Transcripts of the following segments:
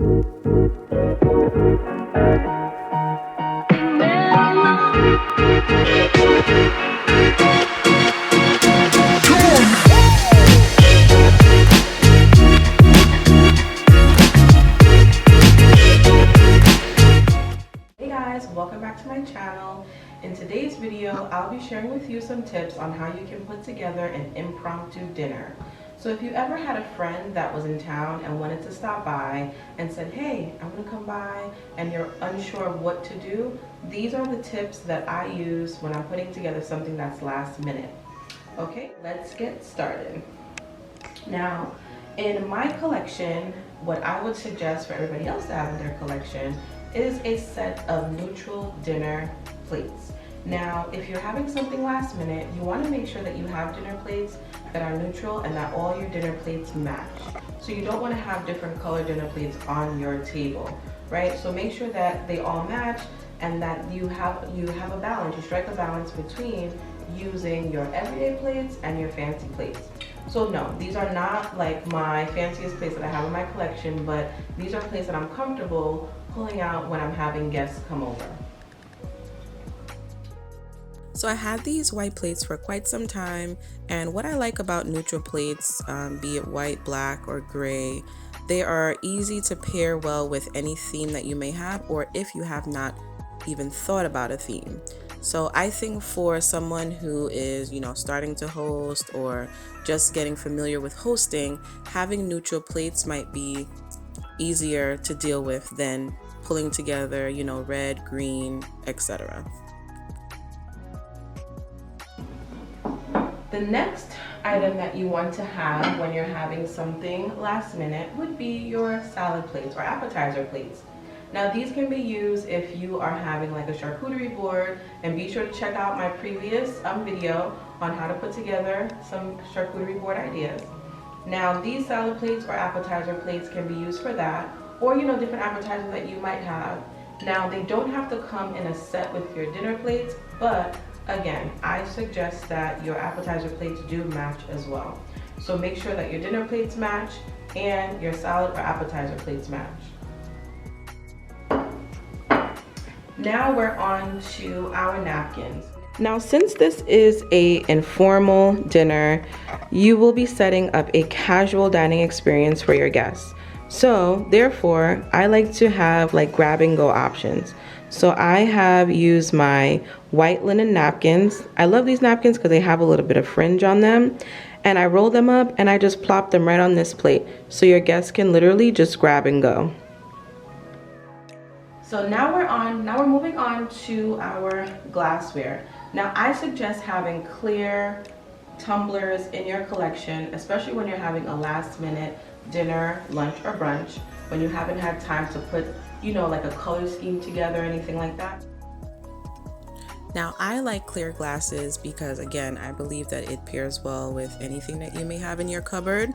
Welcome back to my channel. In today's video, I'll be sharing with you some tips on how you can put together an impromptu dinner. So if you ever had a friend that was in town and wanted to stop by and said, hey, I'm gonna come by, and you're unsure of what to do, these are the tips that I use when I'm putting together something that's last minute. Okay, let's get started. Now, in my collection, what I would suggest for everybody else to have in their collection is a set of neutral dinner plates. Now, if you're having something last minute, you want to make sure that you have dinner plates that are neutral and that all your dinner plates match. So you don't want to have different color dinner plates on your table, right? So make sure that they all match and that you have a balance. You strike a balance between using your everyday plates and your fancy plates. So no, these are not like my fanciest plates that I have in my collection, but these are plates that I'm comfortable pulling out when I'm having guests come over. So I had these white plates for quite some time, and what I like about neutral plates, be it white, black, or gray, they are easy to pair well with any theme that you may have, or if you have not even thought about a theme. So I think for someone who is, starting to host or just getting familiar with hosting, having neutral plates might be easier to deal with than pulling together, red, green, etc. The next item that you want to have when you're having something last minute would be your salad plates or appetizer plates. Now these can be used if you are having like a charcuterie board, and be sure to check out my previous video on how to put together some charcuterie board ideas. Now these salad plates or appetizer plates can be used for that, or different appetizers that you might have. Now they don't have to come in a set with your dinner plates, but again, I suggest that your appetizer plates do match as well. So make sure that your dinner plates match and your salad or appetizer plates match. Now we're on to our napkins. Now, since this is an informal dinner, you will be setting up a casual dining experience for your guests. So therefore, I like to have like grab and go options. So I have used my white linen napkins. I love these napkins because they have a little bit of fringe on them. And I roll them up and I just plop them right on this plate. So your guests can literally just grab and go. So now we're moving on to our glassware. Now I suggest having clear tumblers in your collection, especially when you're having a last minute dinner, lunch, or brunch, when you haven't had time to put, like a color scheme together or anything like that. Now I like clear glasses because, again, I believe that it pairs well with anything that you may have in your cupboard.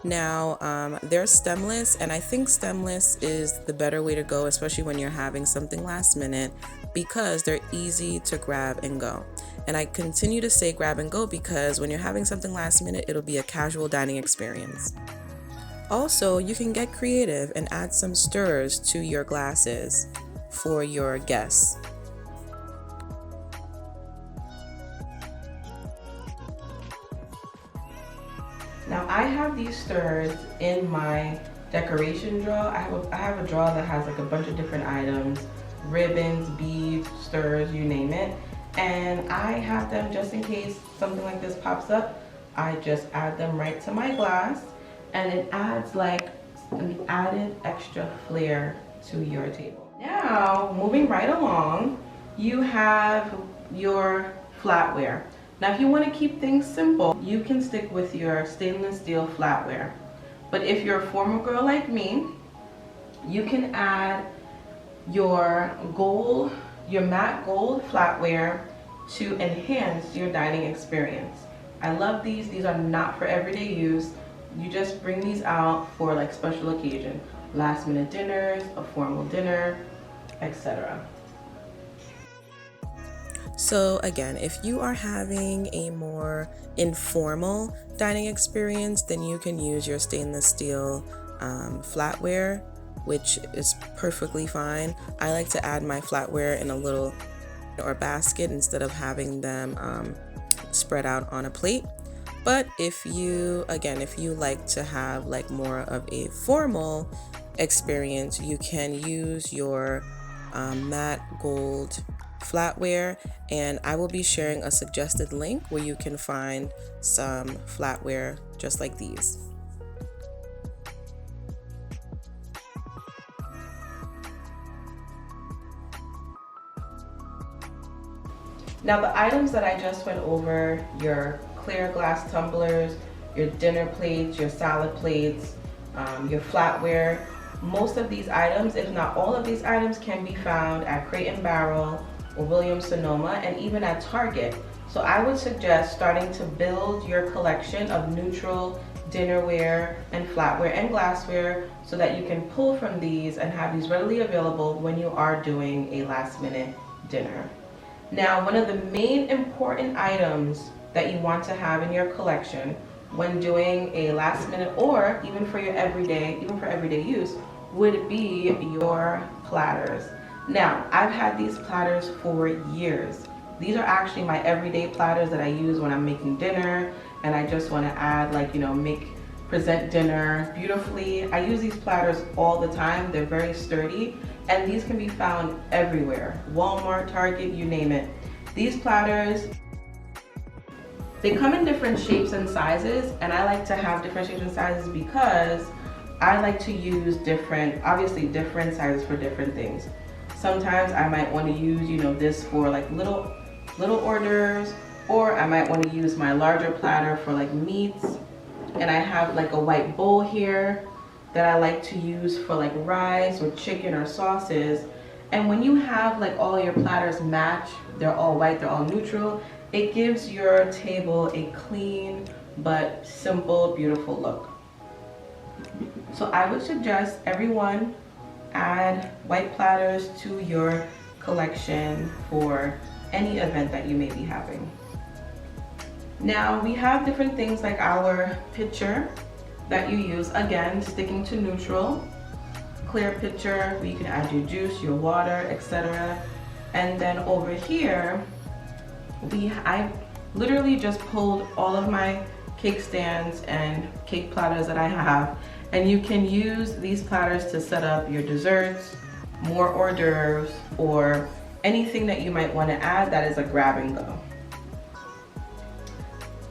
Now, they're stemless, and I think stemless is the better way to go, especially when you're having something last minute, because they're easy to grab and go. And I continue to say grab and go because when you're having something last minute, it'll be a casual dining experience. Also, you can get creative and add some stirrers to your glasses for your guests. Now I have these stirrers in my decoration drawer. I have a drawer that has like a bunch of different items, ribbons, beads, stirrers, you name it. And I have them just in case something like this pops up. I just add them right to my glass, and it adds like an added extra flair to your table. Now, moving right along, you have your flatware. Now, if you want to keep things simple, you can stick with your stainless steel flatware. But if you're a formal girl like me, you can add your matte gold flatware to enhance your dining experience. I love these. These are not for everyday use. You just bring these out for like special occasion, last minute dinners, a formal dinner, etc. So again, if you are having a more informal dining experience, then you can use your stainless steel flatware which is perfectly fine. I like to add my flatware in a little or basket instead of having them spread out on a plate. But if you like to have like more of a formal experience, you can use your matte gold flatware, and I will be sharing a suggested link where you can find some flatware just like these. Now the items that I just went over, your clear glass tumblers, your dinner plates, your salad plates, your flatware, most of these items, if not all of these items, can be found at Crate & Barrel or Williams Sonoma, and even at Target. So I would suggest starting to build your collection of neutral dinnerware and flatware and glassware so that you can pull from these and have these readily available when you are doing a last minute dinner. Now, one of the main important items that you want to have in your collection when doing a last minute or even for your everyday use would be your platters. Now, I've had these platters for years. These are actually my everyday platters that I use when I'm making dinner and I just want to add, like, present dinner beautifully. I use these platters all the time. They're very sturdy, and these can be found everywhere. Walmart, Target, you name it. These platters, they come in different shapes and sizes, and I like to have different shapes and sizes because I like to use different sizes for different things. Sometimes I might want to use, this for like little hors d'oeuvres, or I might want to use my larger platter for like meats. And I have like a white bowl here that I like to use for like rice or chicken or sauces. And when you have like all your platters match, they're all white, they're all neutral, it gives your table a clean but simple, beautiful look. So I would suggest everyone add white platters to your collection for any event that you may be having. Now we have different things like our pitcher that you use, again sticking to neutral, clear pitcher where you can add your juice, your water, etc. And then over here, I literally just pulled all of my cake stands and cake platters that I have, and you can use these platters to set up your desserts, more hors d'oeuvres, or anything that you might want to add that is a grab and go.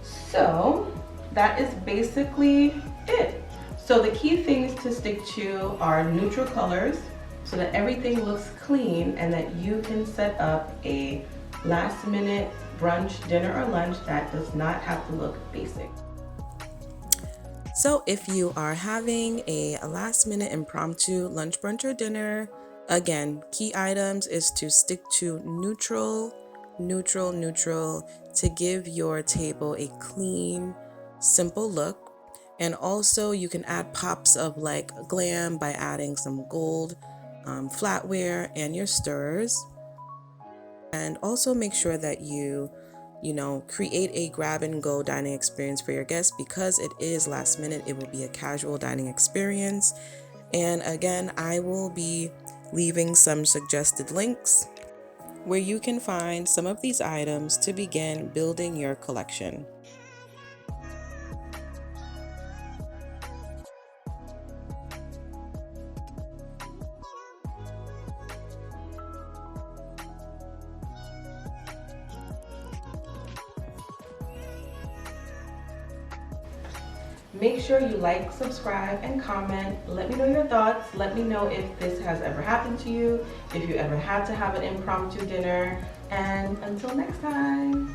So that is basically it. So the key things to stick to are neutral colors so that everything looks clean and that you can set up a last minute brunch, dinner, or lunch that does not have to look basic. So if you are having a last minute impromptu lunch, brunch, or dinner, again, key items is to stick to neutral to give your table a clean, simple look. And also you can add pops of like glam by adding some gold flatware and your stirrers. And also make sure that you create a grab and go dining experience for your guests, because it is last minute. It will be a casual dining experience. And again, I will be leaving some suggested links where you can find some of these items to begin building your collection. Make sure you like, subscribe, and comment. Let me know your thoughts. Let me know if this has ever happened to you, if you ever had to have an impromptu dinner. And until next time.